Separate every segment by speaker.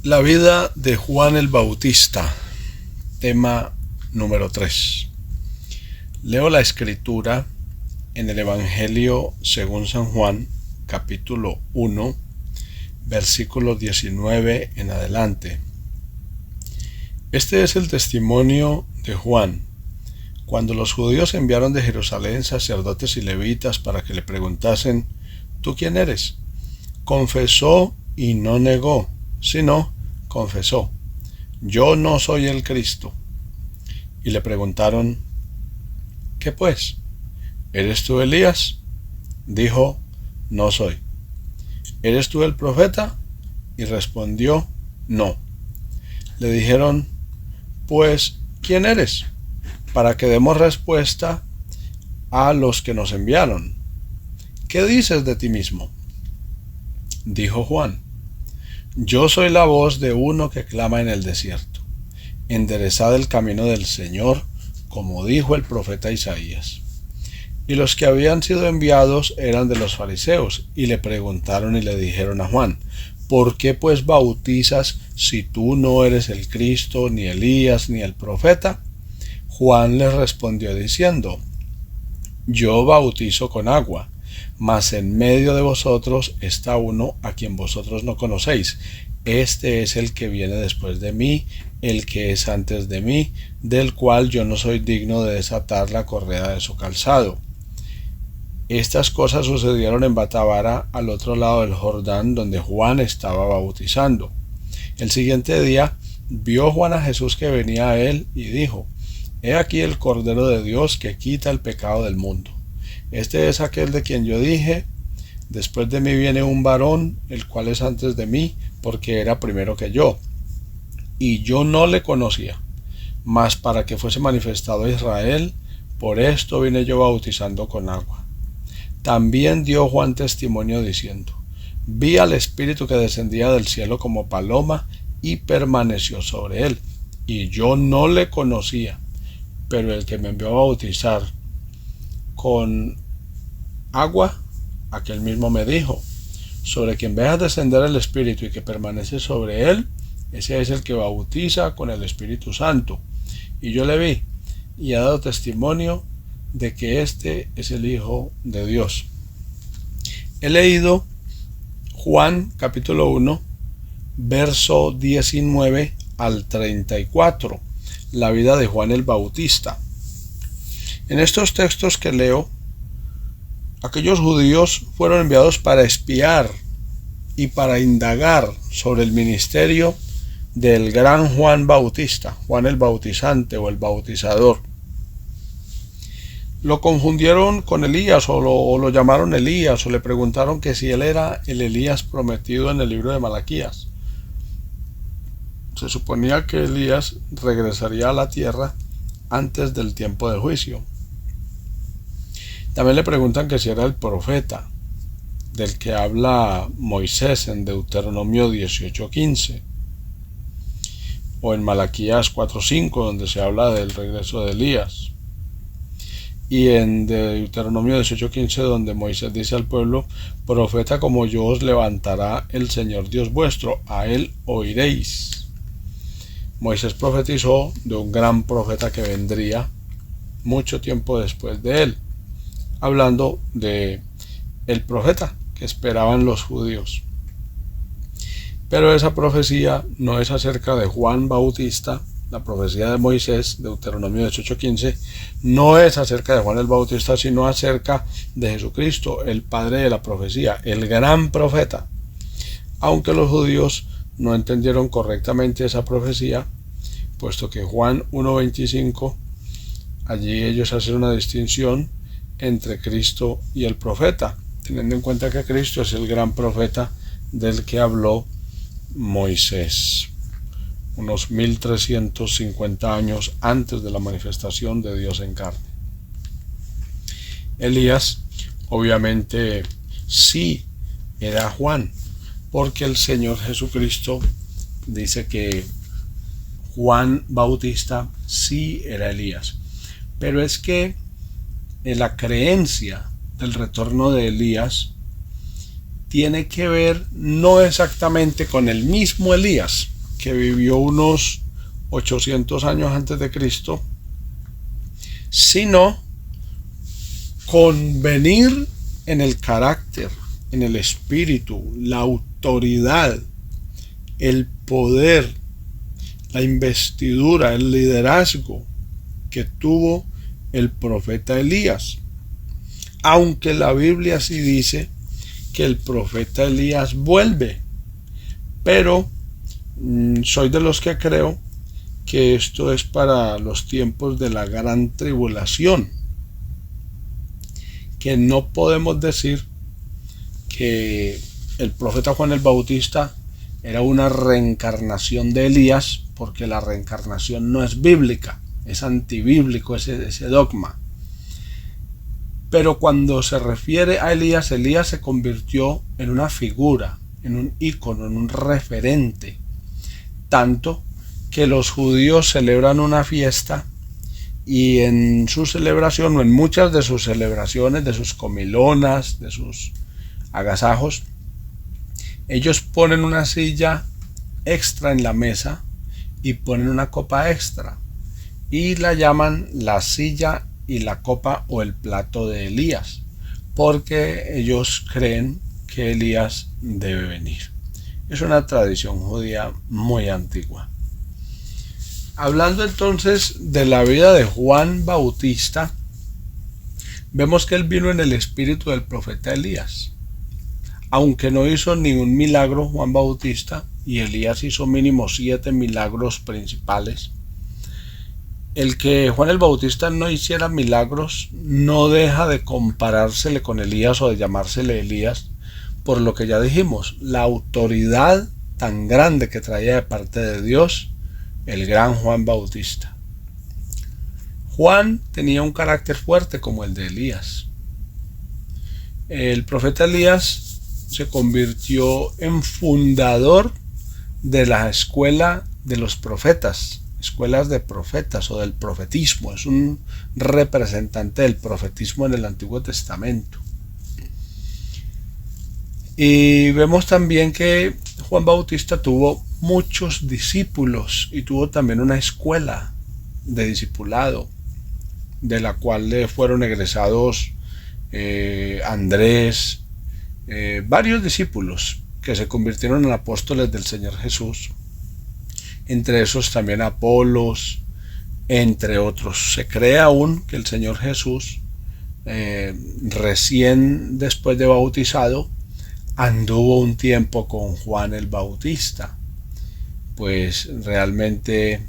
Speaker 1: La vida de Juan el Bautista, tema número 3. Leo la escritura en el Evangelio según San Juan, capítulo 1, versículo 19 en adelante. Este es el testimonio de Juan, cuando los judíos enviaron de Jerusalén sacerdotes y levitas para que le preguntasen: ¿tú quién eres? Confesó y no negó, sino confesó: yo no soy el Cristo. Y le preguntaron: ¿qué pues? ¿Eres tú Elías? Dijo: no soy. ¿Eres tú el profeta? Y respondió: no. Le dijeron: pues, ¿quién eres? Para que demos respuesta a los que nos enviaron. ¿Qué dices de ti mismo? Dijo Juan: yo soy la voz de uno que clama en el desierto: enderezad el camino del Señor, como dijo el profeta Isaías. Y los que habían sido enviados eran de los fariseos, y le preguntaron y le dijeron a Juan: ¿por qué pues bautizas si tú no eres el Cristo, ni Elías, ni el profeta? Juan les respondió diciendo: yo bautizo con agua, mas en medio de vosotros está uno a quien vosotros no conocéis. Este es el que viene después de mí, el que es antes de mí, del cual yo no soy digno de desatar la correa de su calzado. Estas cosas sucedieron en Betábara, al otro lado del Jordán, donde Juan estaba bautizando. El siguiente día vio Juan a Jesús que venía a él y dijo: he aquí el Cordero de Dios que quita el pecado del mundo. Este es aquel de quien yo dije: después de mí viene un varón, el cual es antes de mí, porque era primero que yo. Y yo no le conocía, mas para que fuese manifestado a Israel, por esto vine yo bautizando con agua. También dio Juan testimonio diciendo: vi al Espíritu que descendía del cielo como paloma y permaneció sobre él. Y yo no le conocía, pero el que me envió a bautizar con agua, aquel mismo me dijo: sobre quien veas descender el Espíritu y que permanece sobre él, ese es el que bautiza con el Espíritu Santo. Y yo le vi, y he dado testimonio de que este es el Hijo de Dios. He leído Juan capítulo 1, verso 19 al 34, la vida de Juan el Bautista. En estos textos que leo, aquellos judíos fueron enviados para espiar y para indagar sobre el ministerio del gran Juan Bautista, Juan el Bautizante o el Bautizador. Lo confundieron con Elías o lo llamaron Elías, o le preguntaron que si él era el Elías prometido en el libro de Malaquías. Se suponía que Elías regresaría a la tierra antes del tiempo del juicio. También le preguntan que si era el profeta del que habla Moisés en Deuteronomio 18:15 o en Malaquías 4:5, donde se habla del regreso de Elías, y en Deuteronomio 18:15, donde Moisés dice al pueblo: profeta como yo os levantará el Señor Dios vuestro, a él oiréis. Moisés profetizó de un gran profeta que vendría mucho tiempo después de él, hablando de el profeta que esperaban los judíos. Pero esa profecía no es acerca de Juan Bautista. La profecía de Moisés, Deuteronomio 18:15, no es acerca de Juan el Bautista, sino acerca de Jesucristo, el padre de la profecía, el gran profeta. Aunque los judíos no entendieron correctamente esa profecía, puesto que Juan 1:25, allí ellos hacen una distinción entre Cristo y el profeta, teniendo en cuenta que Cristo es el gran profeta del que habló Moisés, unos 1350 años antes de la manifestación de Dios en carne. Elías, obviamente, sí era Juan, porque el Señor Jesucristo dice que Juan Bautista sí era Elías. Pero es que la creencia del retorno de Elías tiene que ver no exactamente con el mismo Elías, que vivió unos 800 años antes de Cristo, sino con venir en el carácter, en el espíritu, la autoridad, el poder, la investidura, el liderazgo que tuvo el profeta Elías. Aunque la Biblia sí dice que el profeta Elías vuelve, pero soy de los que creo que esto es para los tiempos de la gran tribulación, que no podemos decir que el profeta Juan el Bautista era una reencarnación de Elías, porque la reencarnación no es bíblica, es antibíblico ese dogma. Pero cuando se refiere a Elías, Elías se convirtió en una figura, en un ícono, en un referente, tanto que los judíos celebran una fiesta y en su celebración, o en muchas de sus celebraciones, de sus comilonas, de sus agasajos, ellos ponen una silla extra en la mesa y ponen una copa extra y la llaman la silla y la copa o el plato de Elías, porque ellos creen que Elías debe venir. Es una tradición judía muy antigua. Hablando entonces de la vida de Juan Bautista, vemos que él vino en el espíritu del profeta Elías. Aunque no hizo ningún milagro Juan Bautista, y Elías hizo mínimo 7 milagros principales, el que Juan el Bautista no hiciera milagros no deja de comparársele con Elías o de llamársele Elías, por lo que ya dijimos, la autoridad tan grande que traía de parte de Dios el gran Juan Bautista. Juan tenía un carácter fuerte como el de Elías. El profeta Elías se convirtió en fundador de la escuela de los profetas, escuelas de profetas o del profetismo. Es un representante del profetismo en el Antiguo Testamento. Y vemos también que Juan Bautista tuvo muchos discípulos y tuvo también una escuela de discipulado, de la cual le fueron egresados Andrés, varios discípulos que se convirtieron en apóstoles del Señor Jesús, entre esos también Apolos, entre otros. Se cree aún que el Señor Jesús, recién después de bautizado, anduvo un tiempo con Juan el Bautista, pues realmente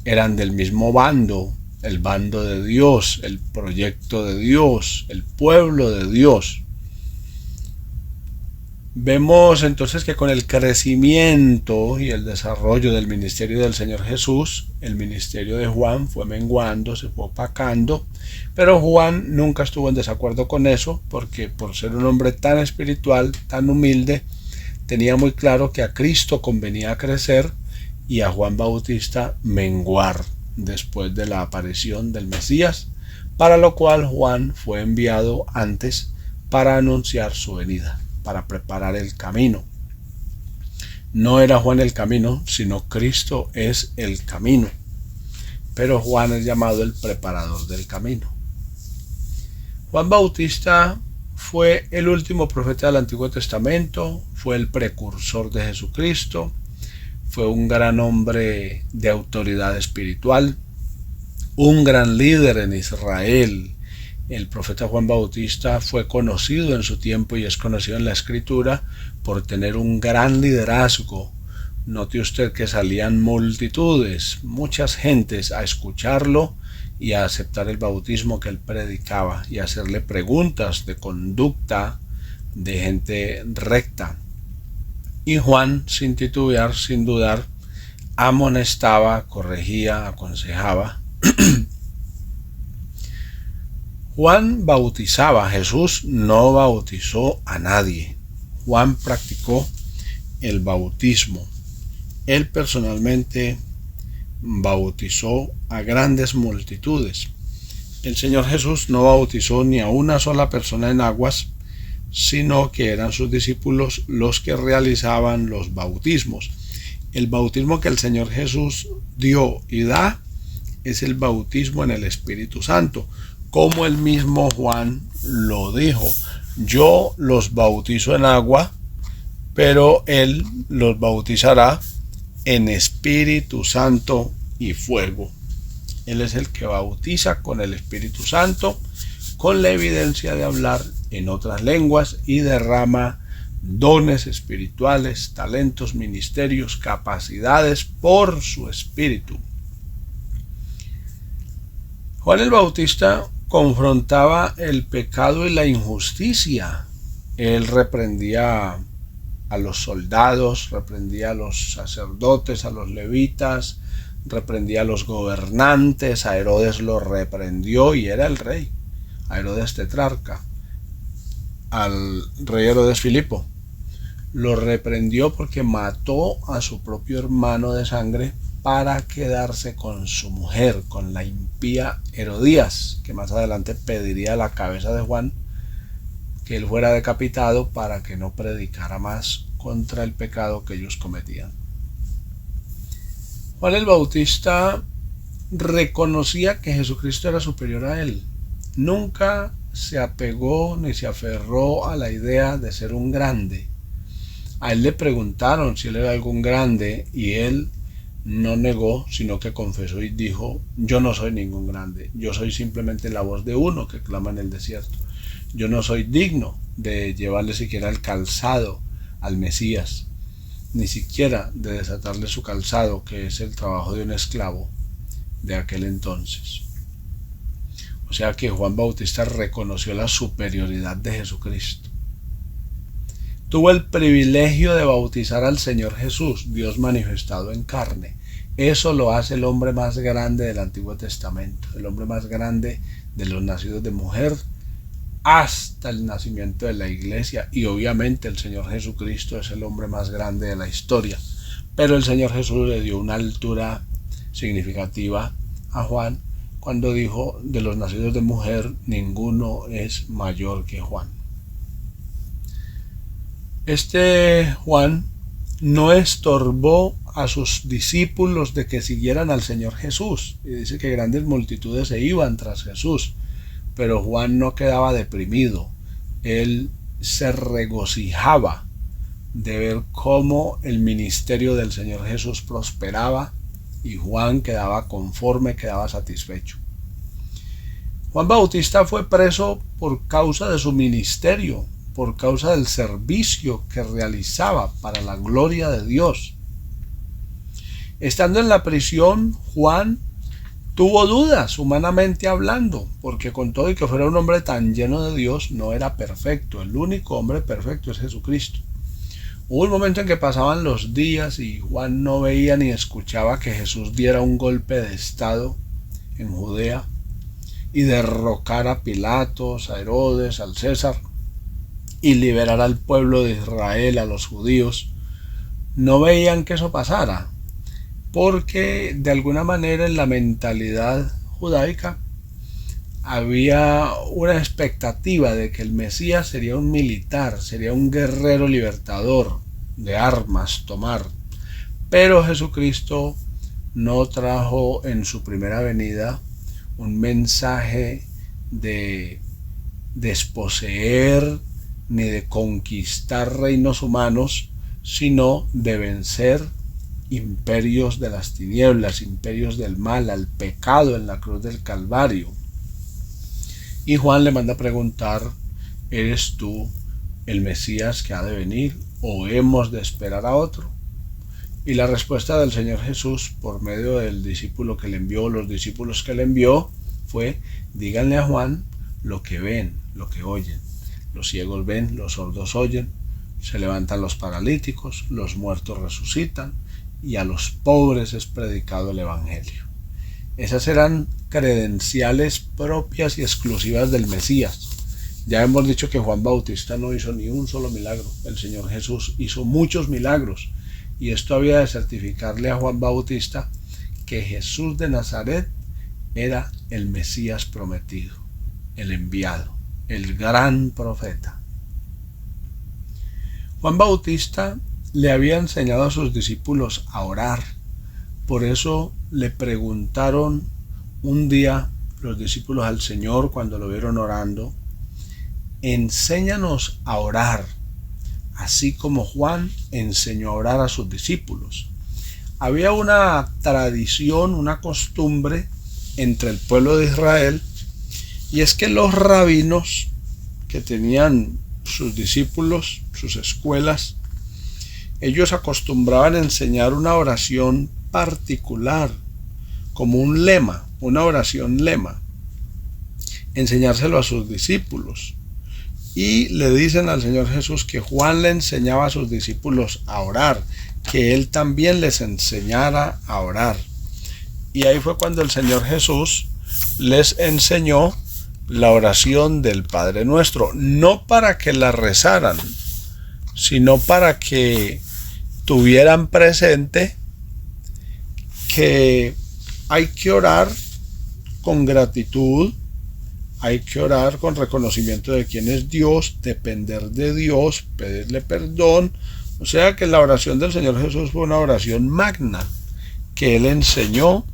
Speaker 1: eran del mismo bando, el bando de Dios, el proyecto de Dios, el pueblo de Dios. Vemos entonces que con el crecimiento y el desarrollo del ministerio del Señor Jesús, el ministerio de Juan fue menguando, se fue opacando, pero Juan nunca estuvo en desacuerdo con eso, porque por ser un hombre tan espiritual, tan humilde, tenía muy claro que a Cristo convenía crecer y a Juan Bautista menguar después de la aparición del Mesías, para lo cual Juan fue enviado antes para anunciar su venida, para preparar el camino. No era Juan el camino, sino Cristo es el camino. Pero Juan es llamado el preparador del camino. Juan Bautista fue el último profeta del Antiguo Testamento, fue el precursor de Jesucristo, fue un gran hombre de autoridad espiritual, un gran líder en Israel. El profeta Juan Bautista fue conocido en su tiempo y es conocido en la Escritura por tener un gran liderazgo. Note usted que salían multitudes, muchas gentes a escucharlo y a aceptar el bautismo que él predicaba y a hacerle preguntas de conducta de gente recta. Y Juan, sin titubear, sin dudar, amonestaba, corregía, aconsejaba. Juan bautizaba, Jesús no bautizó a nadie. Juan practicó el bautismo. Él personalmente bautizó a grandes multitudes. El Señor Jesús no bautizó ni a una sola persona en aguas, sino que eran sus discípulos los que realizaban los bautismos. El bautismo que el Señor Jesús dio y da es el bautismo en el Espíritu Santo, como el mismo Juan lo dijo: yo los bautizo en agua, pero él los bautizará en Espíritu Santo y fuego. Él es el que bautiza con el Espíritu Santo, con la evidencia de hablar en otras lenguas, y derrama dones espirituales, talentos, ministerios, capacidades por su Espíritu. Juan el Bautista confrontaba el pecado y la injusticia. Él reprendía a los soldados, reprendía a los sacerdotes, a los levitas, reprendía a los gobernantes. A Herodes lo reprendió y era el rey, a Herodes tetrarca, al rey Herodes Filipo. Lo reprendió porque mató a su propio hermano de sangre para quedarse con su mujer, con la impía Herodías, que más adelante pediría la cabeza de Juan, que él fuera decapitado para que no predicara más contra el pecado que ellos cometían. Juan el Bautista reconocía que Jesucristo era superior a él. Nunca se apegó ni se aferró a la idea de ser un grande. A él le preguntaron si él era algún grande y él no negó, sino que confesó y dijo: yo no soy ningún grande, yo soy simplemente la voz de uno que clama en el desierto. Yo no soy digno de llevarle siquiera el calzado al Mesías, ni siquiera de desatarle su calzado, que es el trabajo de un esclavo de aquel entonces. O sea que Juan Bautista reconoció la superioridad de Jesucristo. Tuvo el privilegio de bautizar al Señor Jesús, Dios manifestado en carne. Eso lo hace el hombre más grande del Antiguo Testamento, el hombre más grande de los nacidos de mujer hasta el nacimiento de la iglesia. Y obviamente el Señor Jesucristo es el hombre más grande de la historia. Pero el Señor Jesús le dio una altura significativa a Juan cuando dijo: de los nacidos de mujer ninguno es mayor que Juan. Este Juan no estorbó a sus discípulos de que siguieran al Señor Jesús, y dice que grandes multitudes se iban tras Jesús, pero Juan no quedaba deprimido. Él se regocijaba de ver cómo el ministerio del Señor Jesús prosperaba, y Juan quedaba conforme, quedaba satisfecho. Juan Bautista fue preso por causa de su ministerio, por causa del servicio que realizaba para la gloria de Dios. Estando en la prisión, Juan tuvo dudas, humanamente hablando, porque con todo y que fuera un hombre tan lleno de Dios, no era perfecto. El único hombre perfecto es Jesucristo. Hubo un momento en que pasaban los días y Juan no veía ni escuchaba que Jesús diera un golpe de estado en Judea y derrocara a Pilatos, a Herodes, al César, y liberar al pueblo de Israel, a los judíos. No veían que eso pasara, porque de alguna manera en la mentalidad judaica había una expectativa de que el Mesías sería un militar, sería un guerrero libertador, de armas tomar. Pero Jesucristo no trajo en su primera venida un mensaje de desposeer ni de conquistar reinos humanos, sino de vencer imperios de las tinieblas, imperios del mal, al pecado en la cruz del Calvario. Y Juan le manda a preguntar: ¿eres tú el Mesías que ha de venir, o hemos de esperar a otro? Y la respuesta del Señor Jesús, por medio del discípulo que le envió, los discípulos que le envió, fue: díganle a Juan lo que ven, lo que oyen. Los ciegos ven, los sordos oyen, se levantan los paralíticos, los muertos resucitan, y a los pobres es predicado el Evangelio. Esas eran credenciales propias y exclusivas del Mesías. Ya hemos dicho que Juan Bautista no hizo ni un solo milagro. El Señor Jesús hizo muchos milagros, y esto había de certificarle a Juan Bautista que Jesús de Nazaret era el Mesías prometido, el enviado, el gran profeta. Juan Bautista le había enseñado a sus discípulos a orar. Por eso le preguntaron un día los discípulos al Señor cuando lo vieron orando: enséñanos a orar, así como Juan enseñó a orar a sus discípulos. Había una tradición, una costumbre entre el pueblo de Israel, y es que los rabinos que tenían sus discípulos, sus escuelas, ellos acostumbraban a enseñar una oración particular, como un lema, una oración lema, enseñárselo a sus discípulos. Y le dicen al Señor Jesús que Juan le enseñaba a sus discípulos a orar, que él también les enseñara a orar. Y ahí fue cuando el Señor Jesús les enseñó la oración del Padre Nuestro, no para que la rezaran, sino para que tuvieran presente que hay que orar con gratitud, hay que orar con reconocimiento de quién es Dios, depender de Dios, pedirle perdón. O sea que la oración del Señor Jesús fue una oración magna que Él enseñó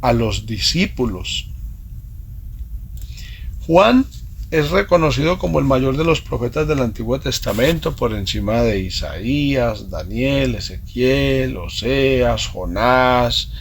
Speaker 1: a los discípulos. Juan es reconocido como el mayor de los profetas del Antiguo Testamento, por encima de Isaías, Daniel, Ezequiel, Oseas, Jonás,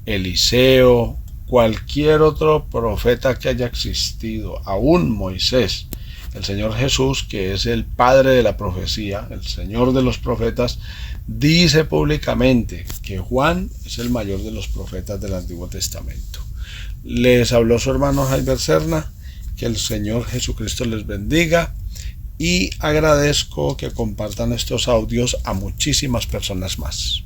Speaker 1: Eliseo, cualquier otro profeta que haya existido, aún Moisés. El Señor Jesús, que es el padre de la profecía, el Señor de los profetas, dice públicamente que Juan es el mayor de los profetas del Antiguo Testamento. Les habló su hermano Javier Serna. Que el Señor Jesucristo les bendiga, y agradezco que compartan estos audios a muchísimas personas más.